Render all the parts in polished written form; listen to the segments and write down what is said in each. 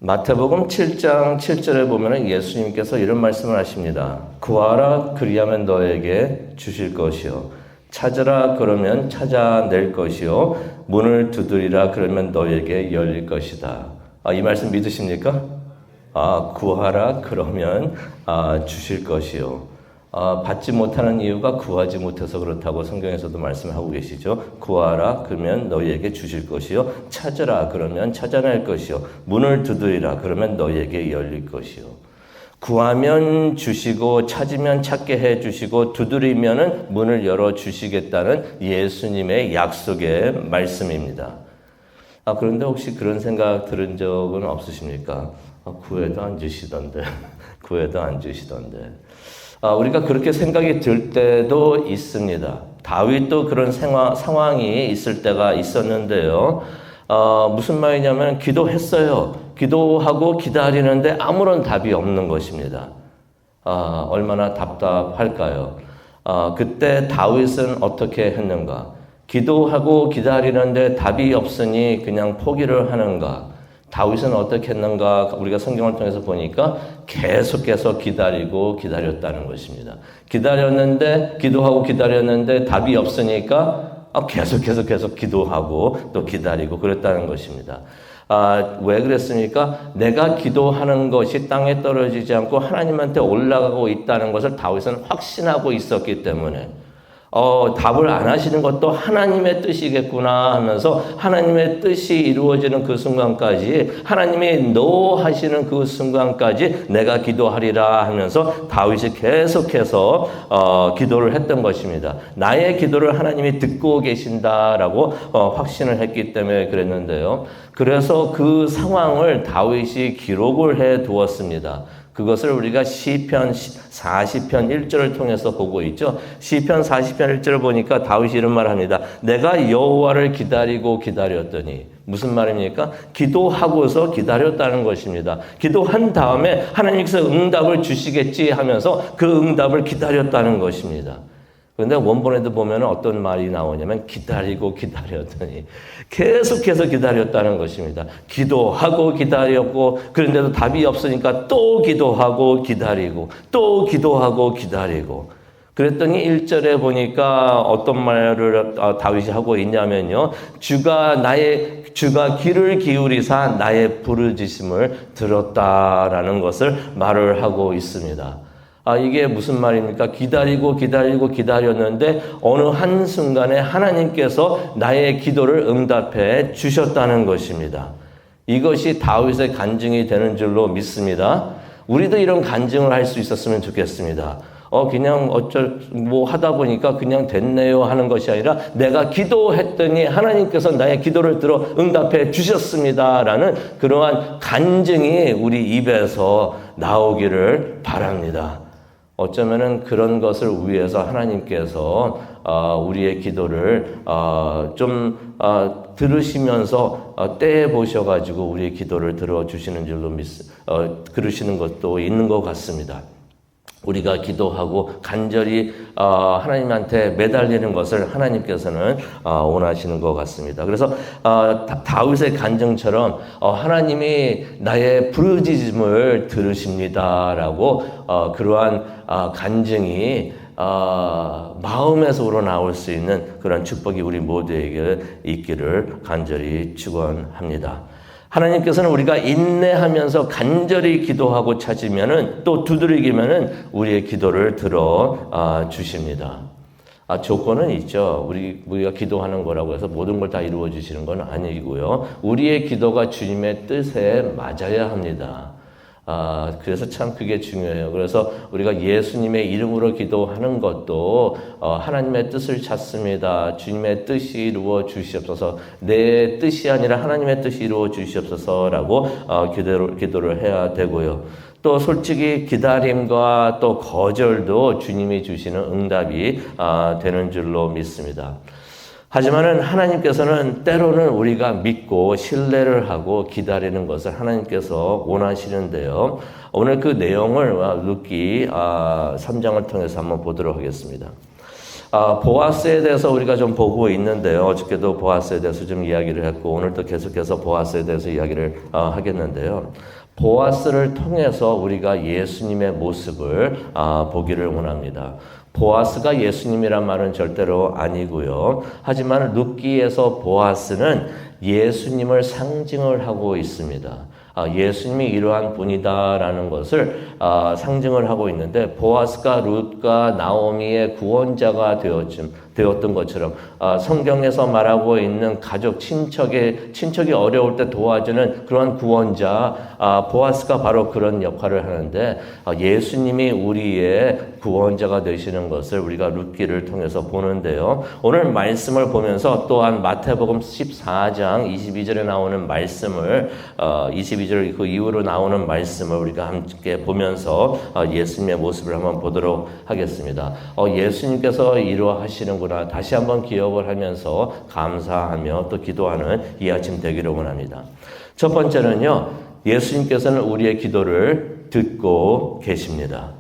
마태복음 7장 7절에 보면 예수님께서 이런 말씀을 하십니다. 구하라 그리하면 너에게 주실 것이요 찾으라 그러면 찾아낼 것이요 문을 두드리라 그러면 너에게 열릴 것이다. 이 말씀 믿으십니까? 구하라 그러면 주실 것이요. 받지 못하는 이유가 구하지 못해서 그렇다고 성경에서도 말씀하고 계시죠. 구하라 그러면 너희에게 주실 것이요 찾으라 그러면 찾아낼 것이요 문을 두드리라 그러면 너희에게 열릴 것이요. 구하면 주시고 찾으면 찾게 해 주시고 두드리면은 문을 열어 주시겠다는 예수님의 약속의 말씀입니다. 그런데 혹시 그런 생각 들은 적은 없으십니까? 구해도 안 주시던데 구해도 안 주시던데. 우리가 그렇게 생각이 들 때도 있습니다. 다윗도 그런 상황이 있을 때가 있었는데요. 무슨 말이냐면 기도했어요. 기도하고 기다리는데 아무런 답이 없는 것입니다. 얼마나 답답할까요? 그때 다윗은 어떻게 했는가? 기도하고 기다리는데 답이 없으니 그냥 포기를 하는가? 다윗은 어떻게 했는가? 우리가 성경을 통해서 보니까 계속해서 기다리고 기다렸다는 것입니다. 기다렸는데 기도하고 기다렸는데 답이 없으니까 계속 기도하고 또 기다리고 그랬다는 것입니다. 왜 그랬습니까? 내가 기도하는 것이 땅에 떨어지지 않고 하나님한테 올라가고 있다는 것을 다윗은 확신하고 있었기 때문에 답을 안 하시는 것도 하나님의 뜻이겠구나 하면서 하나님의 뜻이 이루어지는 그 순간까지 하나님이 no 하시는 그 순간까지 내가 기도하리라 하면서 다윗이 계속해서 기도를 했던 것입니다. 나의 기도를 하나님이 듣고 계신다라고 확신을 했기 때문에 그랬는데요. 그래서 그 상황을 다윗이 기록을 해 두었습니다. 그것을 우리가 시편 40편 1절을 통해서 보고 있죠. 시편 40편 1절을 보니까 다윗이 이런 말을 합니다. 내가 여호와를 기다리고 기다렸더니 무슨 말입니까? 기도하고서 기다렸다는 것입니다. 기도한 다음에 하나님께서 응답을 주시겠지 하면서 그 응답을 기다렸다는 것입니다. 그런데 원본에도 보면 어떤 말이 나오냐면 기다리고 기다렸더니 계속해서 기다렸다는 것입니다. 기도하고 기다렸고 그런데도 답이 없으니까 또 기도하고 기다리고 또 기도하고 기다리고 그랬더니 1절에 보니까 어떤 말을 다윗이 하고 있냐면요. 주가 귀를 기울이사 나의 부르짖음을 들었다라는 것을 말을 하고 있습니다. 이게 무슨 말입니까? 기다리고 기다렸는데 어느 한순간에 하나님께서 나의 기도를 응답해 주셨다는 것입니다. 이것이 다윗의 간증이 되는 줄로 믿습니다. 우리도 이런 간증을 할 수 있었으면 좋겠습니다. 그냥 하다 보니까 그냥 됐네요 하는 것이 아니라 내가 기도했더니 하나님께서 나의 기도를 들어 응답해 주셨습니다라는 그러한 간증이 우리 입에서 나오기를 바랍니다. 어쩌면은 그런 것을 위해서 하나님께서 우리의 기도를 좀 들으시면서 떼어 보셔가지고 우리의 기도를 들어주시는 줄로 그러시는 것도 있는 것 같습니다. 우리가 기도하고 간절히 하나님한테 매달리는 것을 하나님께서는 원하시는 것 같습니다. 그래서 다윗의 간증처럼 하나님이 나의 부르짖음을 들으십니다라고 그러한 간증이 마음에서 우러나올 수 있는 그런 축복이 우리 모두에게 있기를 간절히 축원합니다. 하나님께서는 우리가 인내하면서 간절히 기도하고 찾으면은 또 두드리기면은 우리의 기도를 들어 주십니다. 조건은 있죠. 우리가 기도하는 거라고 해서 모든 걸 다 이루어 주시는 건 아니고요. 우리의 기도가 주님의 뜻에 맞아야 합니다. 그래서 참 그게 중요해요. 그래서 우리가 예수님의 이름으로 기도하는 것도 하나님의 뜻을 찾습니다. 주님의 뜻이 이루어 주시옵소서. 내 뜻이 아니라 하나님의 뜻이 이루어 주시옵소서라고 기도를 해야 되고요. 또 솔직히 기다림과 또 거절도 주님이 주시는 응답이 되는 줄로 믿습니다. 하지만은 하나님께서는 때로는 우리가 믿고 신뢰를 하고 기다리는 것을 하나님께서 원하시는데요. 오늘 그 내용을 룻기 3장을 통해서 한번 보도록 하겠습니다. 보아스에 대해서 우리가 좀 보고 있는데요. 어저께도 보아스에 대해서 좀 이야기를 했고 오늘도 계속해서 보아스에 대해서 이야기를 하겠는데요. 보아스를 통해서 우리가 예수님의 모습을 보기를 원합니다. 보아스가 예수님이란 말은 절대로 아니고요. 하지만 룻기에서 보아스는 예수님을 상징을 하고 있습니다. 예수님이 이러한 분이다라는 것을 상징을 하고 있는데 보아스가 룻과 나오미의 구원자가 되었던 것처럼 성경에서 말하고 있는 가족, 친척이 어려울 때 도와주는 그런 구원자 보아스가 바로 그런 역할을 하는데 예수님이 우리의 구원자가 되시는 것을 우리가 룻기를 통해서 보는데요. 오늘 말씀을 보면서 또한 마태복음 14장 22절에 나오는 말씀을 22절 그 이후로 나오는 말씀을 우리가 함께 보면서 예수님의 모습을 한번 보도록 하겠습니다. 예수님께서 이루하시는구나 다시 한번 기억을 하면서 감사하며 또 기도하는 이 아침 되기를 원합니다. 첫 번째는요. 예수님께서는 우리의 기도를 듣고 계십니다.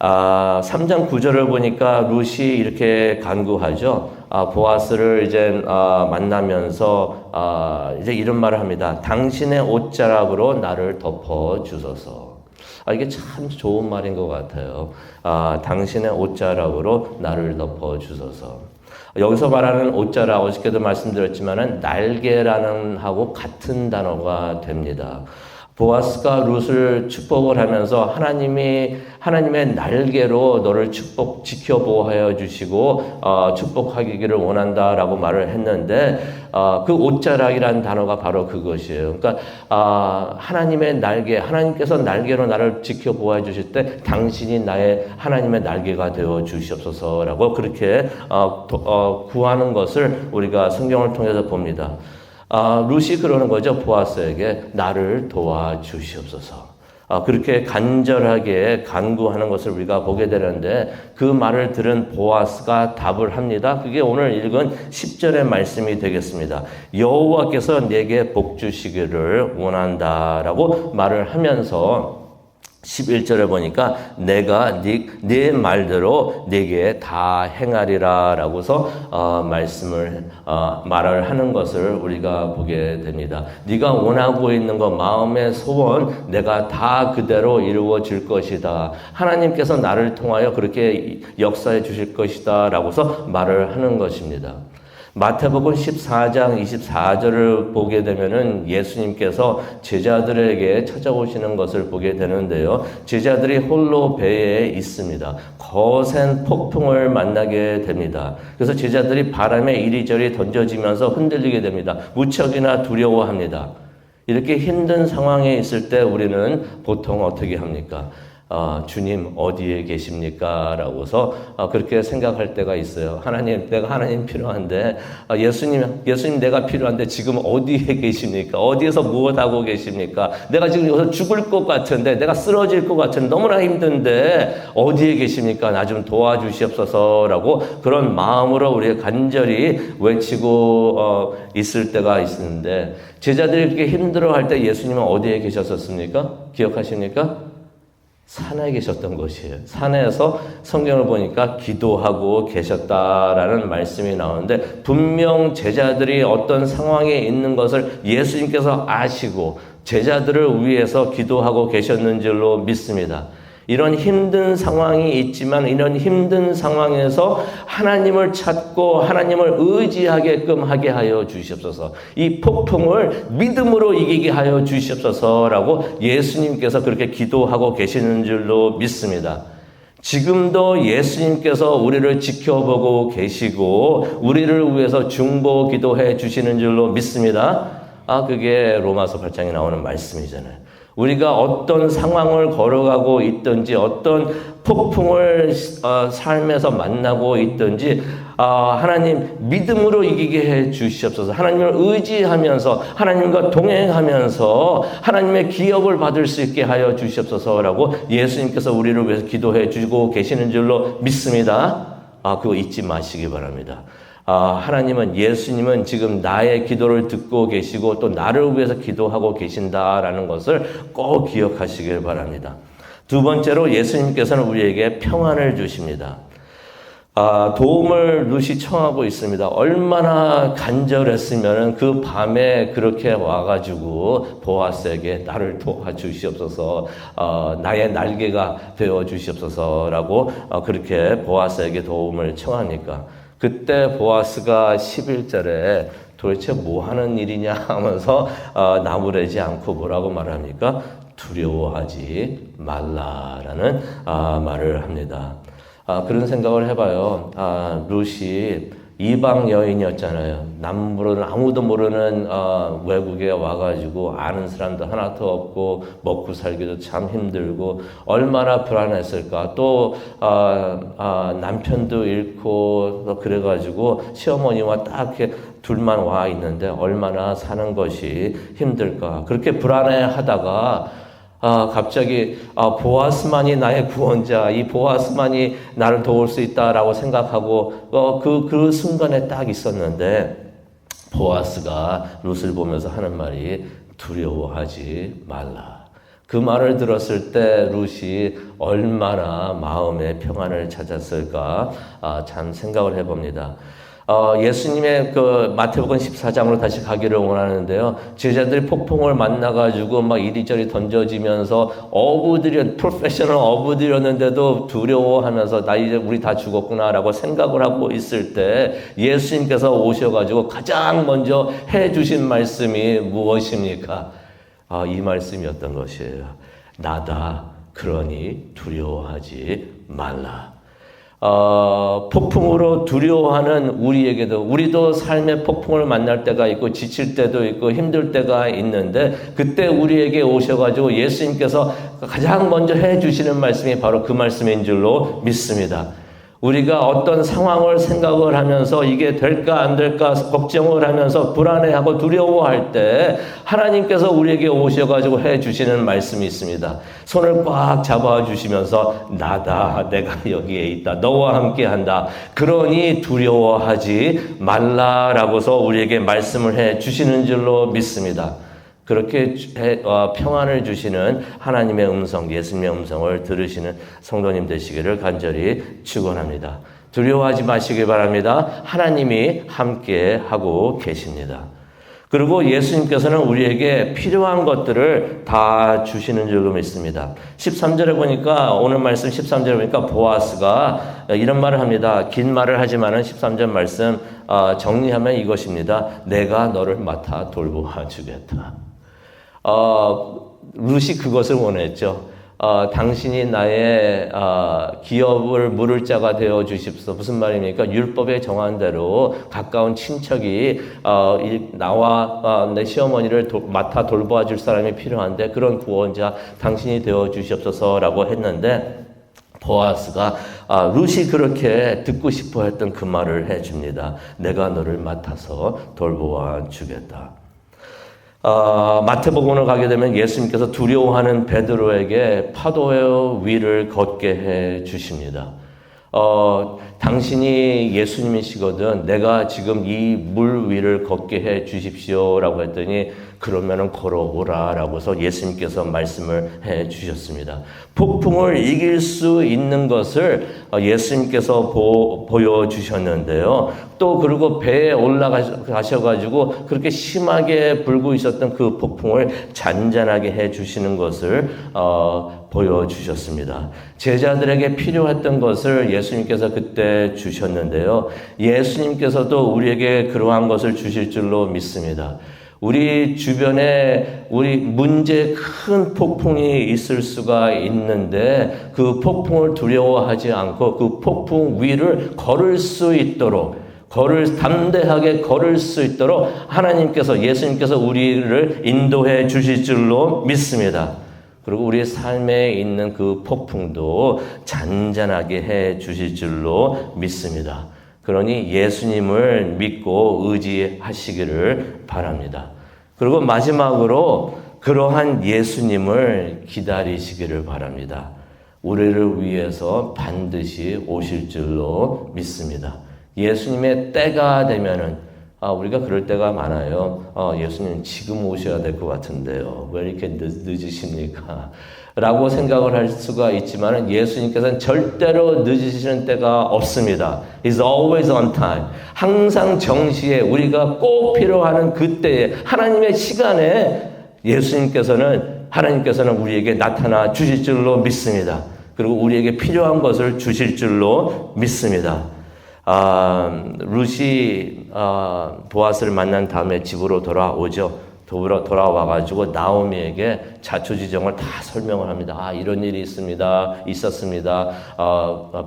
3장 9절을 보니까 룻이 이렇게 간구하죠. 보아스를 이제 만나면서 이제 이런 말을 합니다. 당신의 옷자락으로 나를 덮어 주소서. 이게 참 좋은 말인 것 같아요. 당신의 옷자락으로 나를 덮어 주소서. 여기서 말하는 옷자락, 어저께도 말씀드렸지만은 날개라는 하고 같은 단어가 됩니다. 보아스가 룻을 축복을 하면서 하나님의 날개로 너를 지켜 보호하여 주시고 축복하기를 원한다라고 말을 했는데 그 옷자락이라는 단어가 바로 그것이에요. 그러니까 하나님의 날개, 하나님께서 날개로 나를 지켜 보호해 주실 때 당신이 나의 하나님의 날개가 되어 주시옵소서라고 그렇게 구하는 것을 우리가 성경을 통해서 봅니다. 룻이 그러는 거죠. 보아스에게 나를 도와주시옵소서. 그렇게 간절하게 간구하는 것을 우리가 보게 되는데 그 말을 들은 보아스가 답을 합니다. 그게 오늘 읽은 10절의 말씀이 되겠습니다. 여호와께서 내게 복 주시기를 원한다라고 말을 하면서 11절에 보니까 내가 네 말대로 네게 다 행하리라 라고서 말을 하는 것을 우리가 보게 됩니다. 네가 원하고 있는 것, 마음의 소원 내가 다 그대로 이루어 줄 것이다. 하나님께서 나를 통하여 그렇게 역사해 주실 것이다 라고서 말을 하는 것입니다. 마태복음 14장 24절을 보게 되면은 예수님께서 제자들에게 찾아오시는 것을 보게 되는데요. 제자들이 홀로 배에 있습니다. 거센 폭풍을 만나게 됩니다. 그래서 제자들이 바람에 이리저리 던져지면서 흔들리게 됩니다. 무척이나 두려워합니다. 이렇게 힘든 상황에 있을 때 우리는 보통 어떻게 합니까? 주님 어디에 계십니까? 라고서 그렇게 생각할 때가 있어요. 하나님, 내가 하나님 필요한데 예수님 내가 필요한데 지금 어디에 계십니까? 어디에서 무엇하고 계십니까? 내가 지금 여기서 죽을 것 같은데 내가 쓰러질 것 같은데 너무나 힘든데 어디에 계십니까? 나 좀 도와주시옵소서라고 그런 마음으로 우리가 간절히 외치고 있을 때가 있는데 제자들이 그렇게 힘들어할 때 예수님은 어디에 계셨었습니까? 기억하십니까? 산에 계셨던 것이에요. 산에서 성경을 보니까 기도하고 계셨다라는 말씀이 나오는데 분명 제자들이 어떤 상황에 있는 것을 예수님께서 아시고 제자들을 위해서 기도하고 계셨는 줄로 믿습니다. 이런 힘든 상황이 있지만 이런 힘든 상황에서 하나님을 찾고 하나님을 의지하게끔 하게 하여 주시옵소서. 이 폭풍을 믿음으로 이기게 하여 주시옵소서라고 예수님께서 그렇게 기도하고 계시는 줄로 믿습니다. 지금도 예수님께서 우리를 지켜보고 계시고 우리를 위해서 중보 기도해 주시는 줄로 믿습니다. 그게 로마서 8장에 나오는 말씀이잖아요. 우리가 어떤 상황을 걸어가고 있든지 어떤 폭풍을 삶에서 만나고 있든지 하나님 믿음으로 이기게 해 주시옵소서. 하나님을 의지하면서 하나님과 동행하면서 하나님의 기업을 받을 수 있게 하여 주시옵소서라고 예수님께서 우리를 위해서 기도해 주고 계시는 줄로 믿습니다. 그거 잊지 마시기 바랍니다. 하나님은 예수님은 지금 나의 기도를 듣고 계시고 또 나를 위해서 기도하고 계신다라는 것을 꼭 기억하시길 바랍니다. 두 번째로 예수님께서는 우리에게 평안을 주십니다. 도움을 룻이 청하고 있습니다. 얼마나 간절했으면 그 밤에 그렇게 와가지고 보아스에게 나를 도와주시옵소서, 나의 날개가 되어 주시옵소서라고 그렇게 보아스에게 도움을 청합니까? 그때 보아스가 11절에 도대체 뭐 하는 일이냐 하면서 나무래지 않고 뭐라고 말합니까? 두려워하지 말라라는 말을 합니다. 그런 생각을 해봐요. 룻이 이방 여인이었잖아요. 남부로는 아무도 모르는 외국에 와가지고 아는 사람도 하나도 없고 먹고 살기도 참 힘들고 얼마나 불안했을까. 또 남편도 잃고 또 그래가지고 시어머니와 딱 이렇게 둘만 와 있는데 얼마나 사는 것이 힘들까. 그렇게 불안해하다가 갑자기 보아스만이 나의 구원자, 이 보아스만이 나를 도울 수 있다라고 생각하고 그 순간에 딱 있었는데 보아스가 룻을 보면서 하는 말이 두려워하지 말라. 그 말을 들었을 때 룻이 얼마나 마음의 평안을 찾았을까 참 생각을 해봅니다. 예수님의 그 마태복음 14장으로 다시 가기를 원하는데요. 제자들이 폭풍을 만나가지고 막 이리저리 던져지면서 프로페셔널 어부들이었는데도 두려워하면서 나 이제 우리 다 죽었구나라고 생각을 하고 있을 때 예수님께서 오셔가지고 가장 먼저 해주신 말씀이 무엇입니까? 이 말씀이었던 것이에요. 나다. 그러니 두려워하지 말라. 폭풍으로 두려워하는 우리도 삶의 폭풍을 만날 때가 있고 지칠 때도 있고 힘들 때가 있는데 그때 우리에게 오셔가지고 예수님께서 가장 먼저 해주시는 말씀이 바로 그 말씀인 줄로 믿습니다. 우리가 어떤 상황을 생각을 하면서 이게 될까 안 될까 걱정을 하면서 불안해하고 두려워할 때 하나님께서 우리에게 오셔가지고 해주시는 말씀이 있습니다. 손을 꽉 잡아주시면서 나다, 내가 여기에 있다, 너와 함께한다. 그러니 두려워하지 말라라고서 우리에게 말씀을 해주시는 줄로 믿습니다. 그렇게 평안을 주시는 하나님의 음성, 예수님의 음성을 들으시는 성도님 되시기를 간절히 축원합니다. 두려워하지 마시기 바랍니다. 하나님이 함께 하고 계십니다. 그리고 예수님께서는 우리에게 필요한 것들을 다 주시는 줄로 믿습니다. 13절에 보니까 오늘 말씀 13절에 보니까 보아스가 이런 말을 합니다. 긴 말을 하지만은 13절 말씀 정리하면 이것입니다. 내가 너를 맡아 돌보아 주겠다. 룻이 그것을 원했죠. 당신이 나의 기업을 물을 자가 되어 주십시오. 무슨 말입니까? 율법에 정한 대로 가까운 친척이 나와 내 시어머니를 맡아 돌보아 줄 사람이 필요한데 그런 구원자 당신이 되어 주시옵소서라고 했는데 보아스가 룻이 그렇게 듣고 싶어 했던 그 말을 해줍니다. 내가 너를 맡아서 돌보아 주겠다. 마태복음으로 가게 되면 예수님께서 두려워하는 베드로에게 파도의 위를 걷게 해 주십니다. 당신이 예수님이시거든 내가 지금 이 물 위를 걷게 해 주십시오라고 했더니 그러면은 걸어오라 라고서 예수님께서 말씀을 해 주셨습니다. 폭풍을 이길 수 있는 것을 예수님께서 보여주셨는데요. 또 그리고 배에 올라가셔가지고 그렇게 심하게 불고 있었던 그 폭풍을 잔잔하게 해 주시는 것을 보여주셨습니다. 제자들에게 필요했던 것을 예수님께서 그때 주셨는데요. 예수님께서도 우리에게 그러한 것을 주실 줄로 믿습니다. 우리 주변에 문제 큰 폭풍이 있을 수가 있는데 그 폭풍을 두려워하지 않고 그 폭풍 위를 걸을 수 있도록 담대하게 걸을 수 있도록 하나님께서 예수님께서 우리를 인도해 주실 줄로 믿습니다. 그리고 우리의 삶에 있는 그 폭풍도 잔잔하게 해 주실 줄로 믿습니다. 그러니 예수님을 믿고 의지하시기를 바랍니다. 그리고 마지막으로 그러한 예수님을 기다리시기를 바랍니다. 우리를 위해서 반드시 오실 줄로 믿습니다. 예수님의 때가 되면은 우리가 그럴 때가 많아요. 예수님 지금 오셔야 될 것 같은데요. 왜 이렇게 늦으십니까? 라고 생각을 할 수가 있지만 예수님께서는 절대로 늦으시는 때가 없습니다. He's always on time. 항상 정시에 우리가 꼭 필요하는 그때에 하나님의 시간에 하나님께서는 우리에게 나타나 주실 줄로 믿습니다. 그리고 우리에게 필요한 것을 주실 줄로 믿습니다. 룻이 보아스를 만난 다음에 집으로 돌아오죠. 돌아와가지고 나오미에게 자초지종을 다 설명을 합니다. 이런 일이 있었습니다.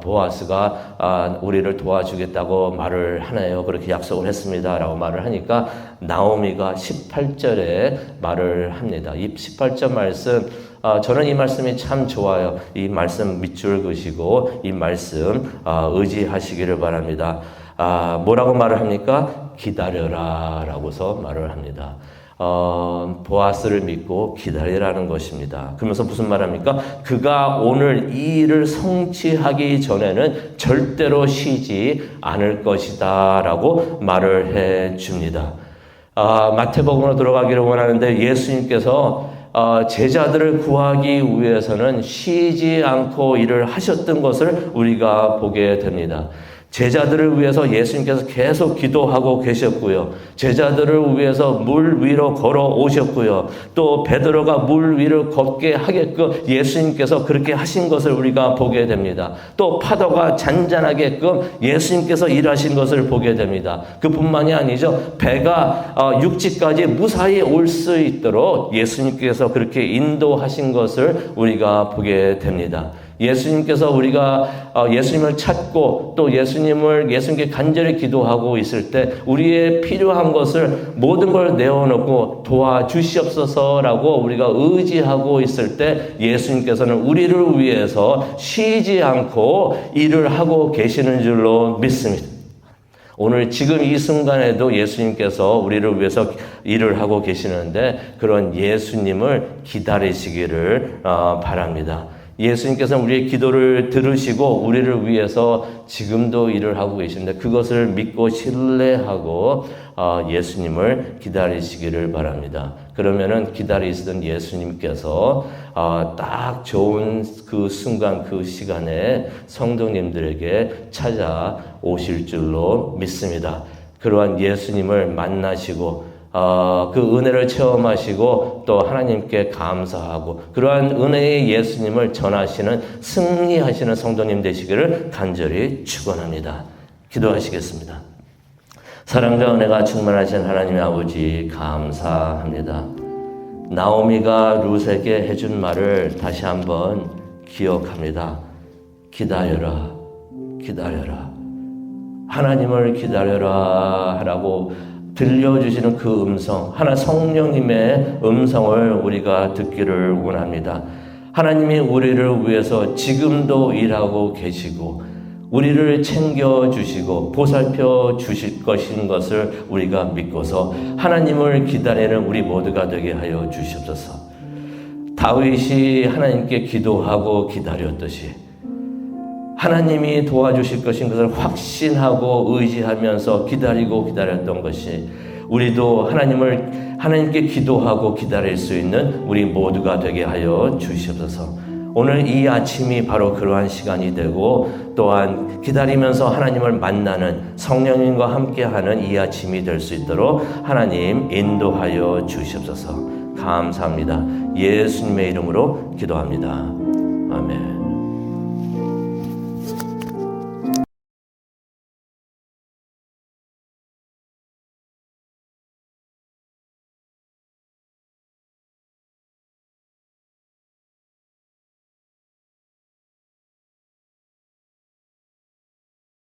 보아스가 우리를 도와주겠다고 말을 하네요. 그렇게 약속을 했습니다. 라고 말을 하니까 나오미가 18절에 말을 합니다. 이 18절 말씀, 저는 이 말씀이 참 좋아요. 이 말씀 밑줄 그시고 이 말씀 의지하시기를 바랍니다. 뭐라고 말을 합니까? 기다려라 라고서 말을 합니다. 보아스를 믿고 기다리라는 것입니다. 그러면서 무슨 말 합니까? 그가 오늘 이 일을 성취하기 전에는 절대로 쉬지 않을 것이다 라고 말을 해 줍니다. 마태복음으로 들어가기를 원하는데 예수님께서 제자들을 구하기 위해서는 쉬지 않고 일을 하셨던 것을 우리가 보게 됩니다. 제자들을 위해서 예수님께서 계속 기도하고 계셨고요. 제자들을 위해서 물 위로 걸어 오셨고요. 또 베드로가 물 위를 걷게 하게끔 예수님께서 그렇게 하신 것을 우리가 보게 됩니다. 또 파도가 잔잔하게끔 예수님께서 일하신 것을 보게 됩니다. 그뿐만이 아니죠. 배가 육지까지 무사히 올 수 있도록 예수님께서 그렇게 인도하신 것을 우리가 보게 됩니다. 예수님께서 우리가 예수님을 찾고 또 예수님께 간절히 기도하고 있을 때 우리의 필요한 것을 모든 걸 내어놓고 도와주시옵소서라고 우리가 의지하고 있을 때 예수님께서는 우리를 위해서 쉬지 않고 일을 하고 계시는 줄로 믿습니다. 오늘 지금 이 순간에도 예수님께서 우리를 위해서 일을 하고 계시는데 그런 예수님을 기다리시기를 바랍니다. 예수님께서는 우리의 기도를 들으시고 우리를 위해서 지금도 일을 하고 계신데 그것을 믿고 신뢰하고 예수님을 기다리시기를 바랍니다. 그러면은 기다리시던 예수님께서 딱 좋은 그 순간 그 시간에 성도님들에게 찾아오실 줄로 믿습니다. 그러한 예수님을 만나시고 그 은혜를 체험하시고 또 하나님께 감사하고 그러한 은혜의 예수님을 전하시는 승리하시는 성도님 되시기를 간절히 축원합니다. 기도하시겠습니다. 사랑과 은혜가 충만하신 하나님의 아버지 감사합니다. 나오미가 룻에게 해준 말을 다시 한번 기억합니다. 기다려라, 기다려라. 하나님을 기다려라 라고 들려주시는 그 음성, 성령님의 음성을 우리가 듣기를 원합니다. 하나님이 우리를 위해서 지금도 일하고 계시고 우리를 챙겨주시고 보살펴 주실 것인 것을 우리가 믿고서 하나님을 기다리는 우리 모두가 되게 하여 주시옵소서. 다윗이 하나님께 기도하고 기다렸듯이 하나님이 도와주실 것인 것을 확신하고 의지하면서 기다렸던 것이 우리도 하나님께 기도하고 기다릴 수 있는 우리 모두가 되게 하여 주시옵소서. 오늘 이 아침이 바로 그러한 시간이 되고 또한 기다리면서 하나님을 만나는 성령님과 함께하는 이 아침이 될 수 있도록 하나님 인도하여 주시옵소서. 감사합니다. 예수님의 이름으로 기도합니다. 아멘.